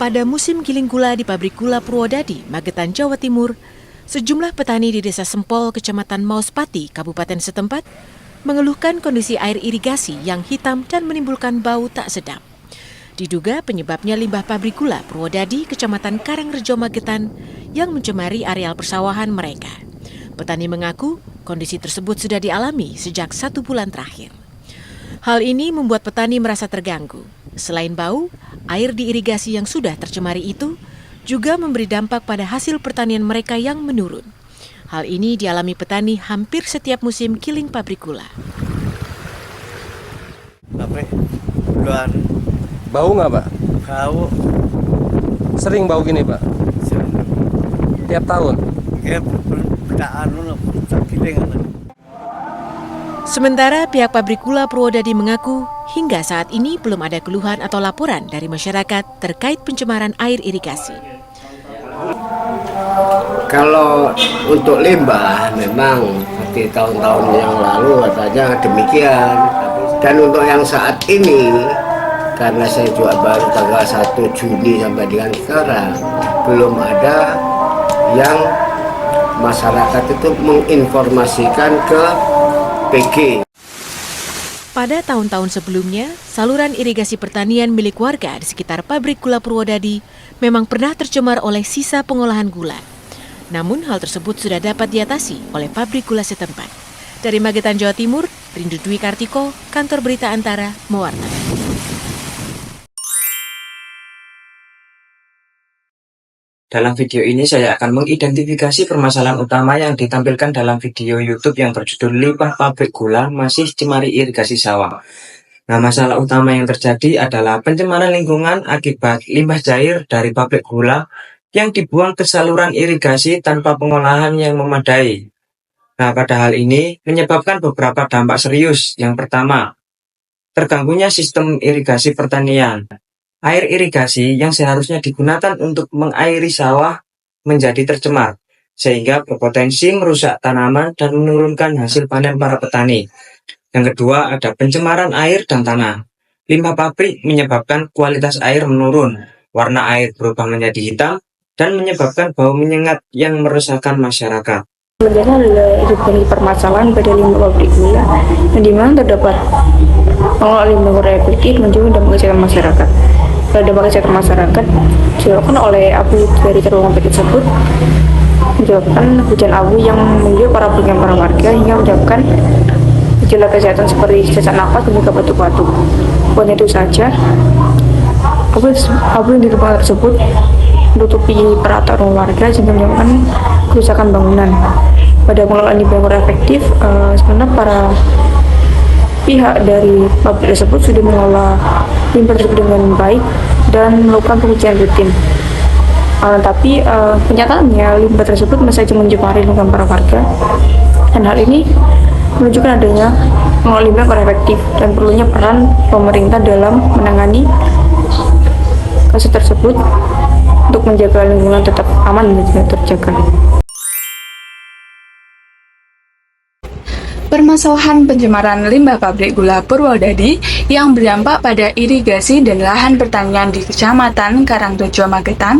Pada musim giling gula di pabrik gula Purwodadi, Magetan, Jawa Timur, sejumlah petani di Desa Sempol, Kecamatan Mauspati, Kabupaten setempat, mengeluhkan kondisi air irigasi yang hitam dan menimbulkan bau tak sedap. Diduga penyebabnya limbah pabrik gula Purwodadi, Kecamatan Karangrejo, Magetan, yang mencemari areal persawahan mereka. Petani mengaku kondisi tersebut sudah dialami sejak 1 bulan terakhir. Hal ini membuat petani merasa terganggu. Selain bau, air di irigasi yang sudah tercemari itu juga memberi dampak pada hasil pertanian mereka yang menurun. Hal ini dialami petani hampir setiap musim giling pabrik gula. Pabrik gula. Bau nggak, Pak? Bau. Sering bau gini, Pak? Sering. Tiap tahun? Ya, Sementara pihak pabrik gula Purwodadi mengaku hingga saat ini belum ada keluhan atau laporan dari masyarakat terkait pencemaran air irigasi. Kalau untuk limbah memang seperti tahun-tahun yang lalu katanya demikian. Dan untuk yang saat ini, karena saya juga baru tanggal 1 Juni sampai dengan sekarang, belum ada yang masyarakat itu menginformasikan ke PG. Pada tahun-tahun sebelumnya, saluran irigasi pertanian milik warga di sekitar pabrik gula Purwodadi memang pernah tercemar oleh sisa pengolahan gula. Namun hal tersebut sudah dapat diatasi oleh pabrik gula setempat. Dari Magetan, Jawa Timur, Rindu Dwi Kartiko, Kantor Berita Antara, mewartakan. Dalam video ini saya akan mengidentifikasi permasalahan utama yang ditampilkan dalam video YouTube yang berjudul Limbah Pabrik Gula Masih Cemari Irigasi Sawah. Nah, masalah utama yang terjadi adalah pencemaran lingkungan akibat limbah cair dari pabrik gula yang dibuang ke saluran irigasi tanpa pengolahan yang memadai. Nah, pada hal ini menyebabkan beberapa dampak serius. Yang pertama, terganggunya sistem irigasi pertanian. Air irigasi yang seharusnya digunakan untuk mengairi sawah menjadi tercemar, sehingga berpotensi merusak tanaman dan menurunkan hasil panen para petani. Yang kedua, ada pencemaran air dan tanah. Limbah pabrik menyebabkan kualitas air menurun, warna air berubah menjadi hitam, dan menyebabkan bau menyengat yang meresahkan masyarakat. Sebenarnya adalah permasalahan pada limbah pabrik gula, yang dimana terdapat pengelola limbah gula efektif dan juga dampak kesehatan masyarakat. Dampak kesehatan masyarakat disebabkan oleh abu dari terowongan pabrik tersebut, menyebabkan hujan abu yang mengguyur para pemukiman para warga hingga menyebabkan gejala kesehatan seperti sesak napas dan juga batuk-batuk. Bukan itu saja, abu yang di tempat tersebut menutupi peraturan warga sehingga menyebabkan kerusakan bangunan. Pada pengelolaan limbah gula efektif, sebenarnya para pihak dari pabrik tersebut sudah mengelola limbah tersebut dengan baik dan melakukan pengujian rutin. Tapi kenyataannya limbah tersebut masih saja mencemari lingkungan para warga, dan hal ini menunjukkan adanya pengelola limbah kurang efektif dan perlunya peran pemerintah dalam menangani kasus tersebut untuk menjaga lingkungan tetap aman dan juga terjaga. Permasalahan pencemaran limbah pabrik gula Purwodadi yang berdampak pada irigasi dan lahan pertanian di Kecamatan Karangrejo, Magetan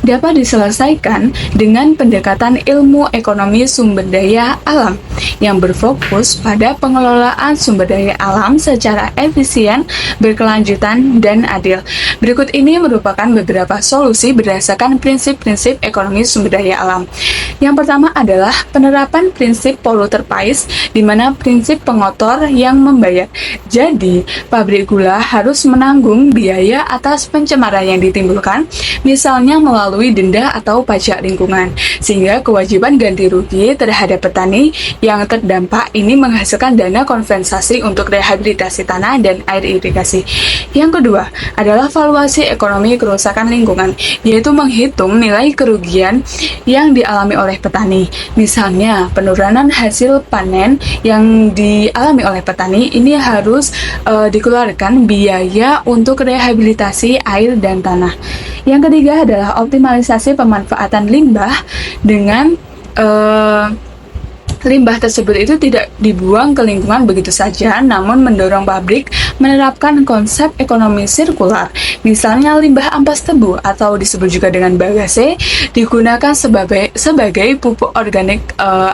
dapat diselesaikan dengan pendekatan ilmu ekonomi sumber daya alam yang berfokus pada pengelolaan sumber daya alam secara efisien, berkelanjutan, dan adil. Berikut ini merupakan beberapa solusi berdasarkan prinsip-prinsip ekonomi sumber daya alam. Yang pertama adalah penerapan prinsip polluter pays, di mana prinsip pengotor yang membayar. Jadi, pabrik gula harus menanggung biaya atas pencemaran yang ditimbulkan, misalnya melalui denda atau pajak lingkungan, sehingga kewajiban ganti rugi terhadap petani yang terdampak ini menghasilkan dana kompensasi untuk rehabilitasi tanah dan air irigasi. Yang kedua adalah valuasi ekonomi kerusakan lingkungan, yaitu menghitung nilai kerugian yang dialami oleh petani. Misalnya, penurunan hasil panen yang dialami oleh petani ini harus dikeluarkan biaya untuk rehabilitasi air dan tanah. Yang ketiga adalah optimalisasi pemanfaatan limbah dengan limbah tersebut itu tidak dibuang ke lingkungan begitu saja, namun mendorong pabrik menerapkan konsep ekonomi sirkular. Misalnya limbah ampas tebu atau disebut juga dengan bagase digunakan sebagai pupuk organik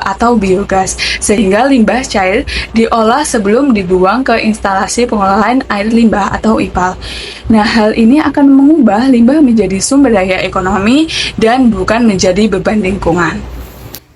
atau biogas, sehingga limbah cair diolah sebelum dibuang ke instalasi pengolahan air limbah atau IPAL. Nah, hal ini akan mengubah limbah menjadi sumber daya ekonomi dan bukan menjadi beban lingkungan.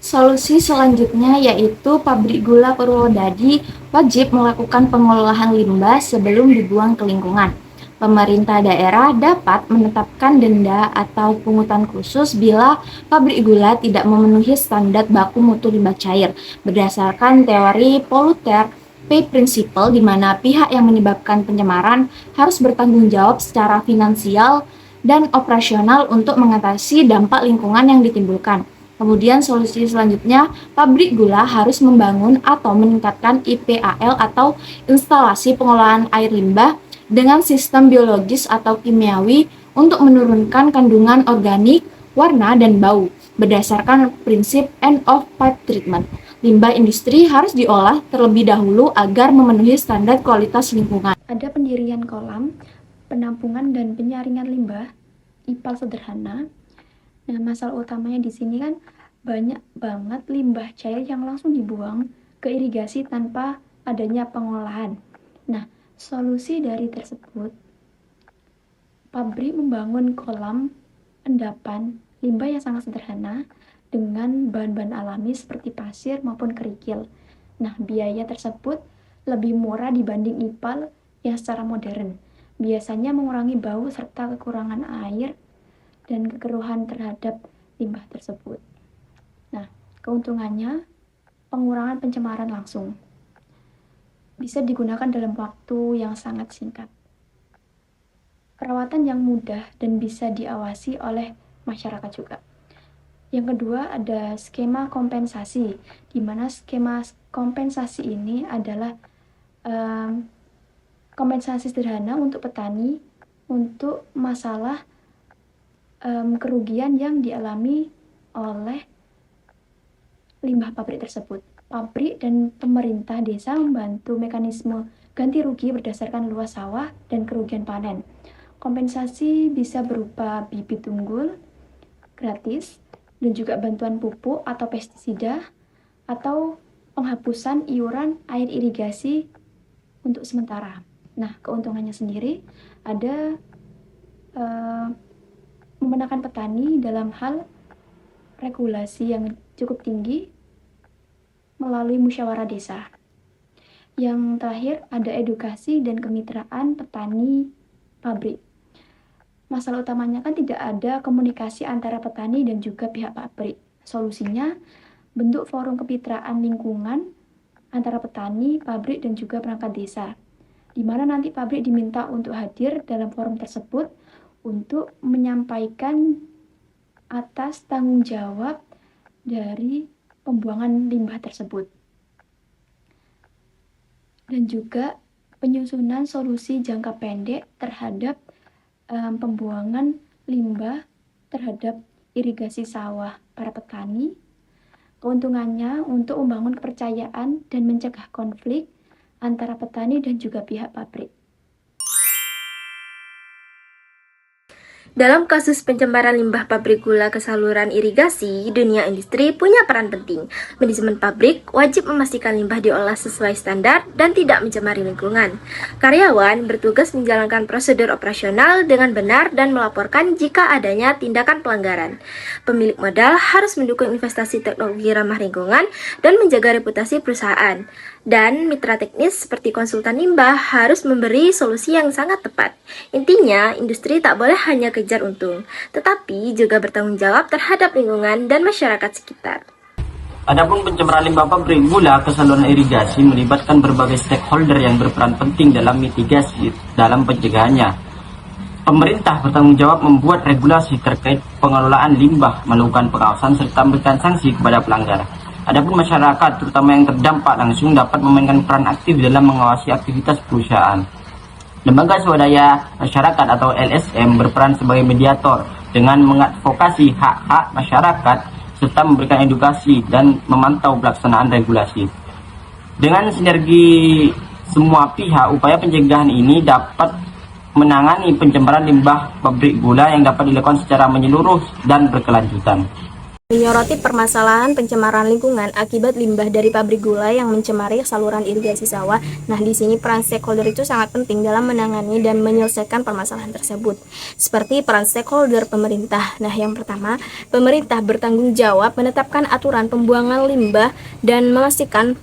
Solusi selanjutnya yaitu pabrik gula Purwodadi wajib melakukan pengolahan limbah sebelum dibuang ke lingkungan. Pemerintah daerah dapat menetapkan denda atau pungutan khusus bila pabrik gula tidak memenuhi standar baku mutu limbah cair berdasarkan teori polluter pay principle, di mana pihak yang menyebabkan pencemaran harus bertanggung jawab secara finansial dan operasional untuk mengatasi dampak lingkungan yang ditimbulkan. Kemudian solusi selanjutnya, pabrik gula harus membangun atau meningkatkan IPAL atau instalasi pengolahan air limbah dengan sistem biologis atau kimiawi untuk menurunkan kandungan organik, warna, dan bau berdasarkan prinsip end of pipe treatment. Limbah industri harus diolah terlebih dahulu agar memenuhi standar kualitas lingkungan. Ada pendirian kolam, penampungan dan penyaringan limbah, IPAL sederhana. Nah, masalah utamanya di sini kan banyak banget limbah cair yang langsung dibuang ke irigasi tanpa adanya pengolahan. Nah, solusi dari tersebut, pabrik membangun kolam endapan limbah yang sangat sederhana dengan bahan-bahan alami seperti pasir maupun kerikil. Nah, biaya tersebut lebih murah dibanding IPAL yang secara modern. Biasanya mengurangi bau serta kekurangan air dan kekeruhan terhadap limbah tersebut. Nah, keuntungannya pengurangan pencemaran langsung. Bisa digunakan dalam waktu yang sangat singkat. Perawatan yang mudah dan bisa diawasi oleh masyarakat juga. Yang kedua ada skema kompensasi, di mana skema kompensasi ini adalah kompensasi sederhana untuk petani untuk masalah kerugian yang dialami oleh limbah pabrik tersebut. Pabrik dan pemerintah desa membantu mekanisme ganti rugi berdasarkan luas sawah dan kerugian panen. Kompensasi bisa berupa bibit unggul gratis dan juga bantuan pupuk atau pestisida atau penghapusan iuran air irigasi untuk sementara. Nah, keuntungannya sendiri ada memenangkan petani dalam hal regulasi yang cukup tinggi melalui musyawarah desa. Yang terakhir ada edukasi dan kemitraan petani pabrik. Masalah utamanya kan tidak ada komunikasi antara petani dan juga pihak pabrik. Solusinya bentuk forum kemitraan lingkungan antara petani, pabrik, dan juga perangkat desa, di mana nanti pabrik diminta untuk hadir dalam forum tersebut untuk menyampaikan atas tanggung jawab dari pembuangan limbah tersebut. Dan juga penyusunan solusi jangka pendek terhadap pembuangan limbah terhadap irigasi sawah para petani. Keuntungannya untuk membangun kepercayaan dan mencegah konflik antara petani dan juga pihak pabrik. Dalam kasus pencemaran limbah pabrik gula ke saluran irigasi, dunia industri punya peran penting. Manajemen pabrik wajib memastikan limbah diolah sesuai standar dan tidak mencemari lingkungan. Karyawan bertugas menjalankan prosedur operasional dengan benar dan melaporkan jika adanya tindakan pelanggaran. Pemilik modal harus mendukung investasi teknologi ramah lingkungan dan menjaga reputasi perusahaan. Dan mitra teknis seperti konsultan limbah harus memberi solusi yang sangat tepat. Intinya, industri tak boleh hanya kejar untung, tetapi juga bertanggung jawab terhadap lingkungan dan masyarakat sekitar. Adapun pencemaran limbah pabrik gula ke saluran irigasi melibatkan berbagai stakeholder yang berperan penting dalam mitigasi dalam pencegahannya. Pemerintah bertanggung jawab membuat regulasi terkait pengelolaan limbah, melakukan pengawasan serta memberikan sanksi kepada pelanggar. Adapun masyarakat, terutama yang terdampak langsung, dapat memainkan peran aktif dalam mengawasi aktivitas perusahaan. Lembaga swadaya masyarakat atau LSM berperan sebagai mediator dengan mengadvokasi hak-hak masyarakat serta memberikan edukasi dan memantau pelaksanaan regulasi. Dengan sinergi semua pihak, upaya pencegahan ini dapat menangani pencemaran limbah pabrik gula yang dapat dilakukan secara menyeluruh dan berkelanjutan. Menyoroti permasalahan pencemaran lingkungan akibat limbah dari pabrik gula yang mencemari saluran irigasi sawah. Nah, di sini peran stakeholder itu sangat penting dalam menangani dan menyelesaikan permasalahan tersebut. Seperti peran stakeholder pemerintah. Nah, yang pertama, pemerintah bertanggung jawab menetapkan aturan pembuangan limbah dan memastikan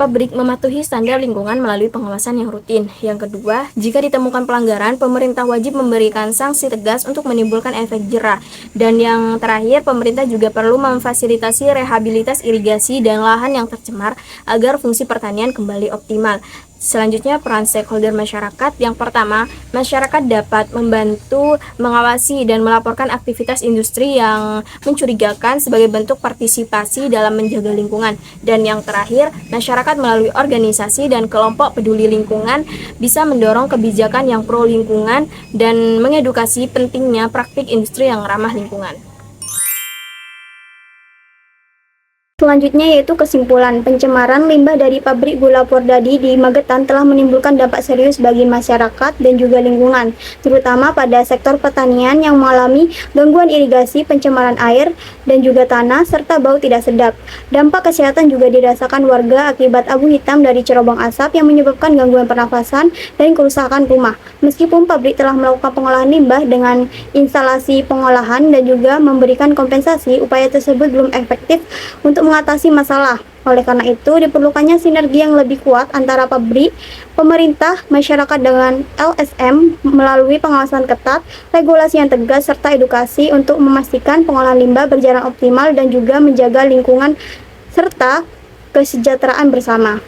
pabrik mematuhi standar lingkungan melalui pengawasan yang rutin. Yang kedua, jika ditemukan pelanggaran, pemerintah wajib memberikan sanksi tegas untuk menimbulkan efek jera. Dan yang terakhir, pemerintah juga perlu memfasilitasi rehabilitas irigasi dan lahan yang tercemar agar fungsi pertanian kembali optimal. Selanjutnya, peran stakeholder masyarakat. Yang pertama, masyarakat dapat membantu mengawasi dan melaporkan aktivitas industri yang mencurigakan sebagai bentuk partisipasi dalam menjaga lingkungan. Dan yang terakhir, masyarakat melalui organisasi dan kelompok peduli lingkungan bisa mendorong kebijakan yang pro lingkungan dan mengedukasi pentingnya praktik industri yang ramah lingkungan. Selanjutnya yaitu kesimpulan, pencemaran limbah dari pabrik gula Purwodadi di Magetan telah menimbulkan dampak serius bagi masyarakat dan juga lingkungan, terutama pada sektor pertanian yang mengalami gangguan irigasi, pencemaran air dan juga tanah, serta bau tidak sedap. Dampak kesehatan juga dirasakan warga akibat abu hitam dari cerobong asap yang menyebabkan gangguan pernafasan dan kerusakan rumah. Meskipun pabrik telah melakukan pengolahan limbah dengan instalasi pengolahan dan juga memberikan kompensasi, upaya tersebut belum efektif untuk mengatasi masalah. Oleh karena itu, diperlukannya sinergi yang lebih kuat antara pabrik, pemerintah, masyarakat dengan LSM melalui pengawasan ketat, regulasi yang tegas, serta edukasi untuk memastikan pengolahan limbah berjalan optimal dan juga menjaga lingkungan serta kesejahteraan bersama.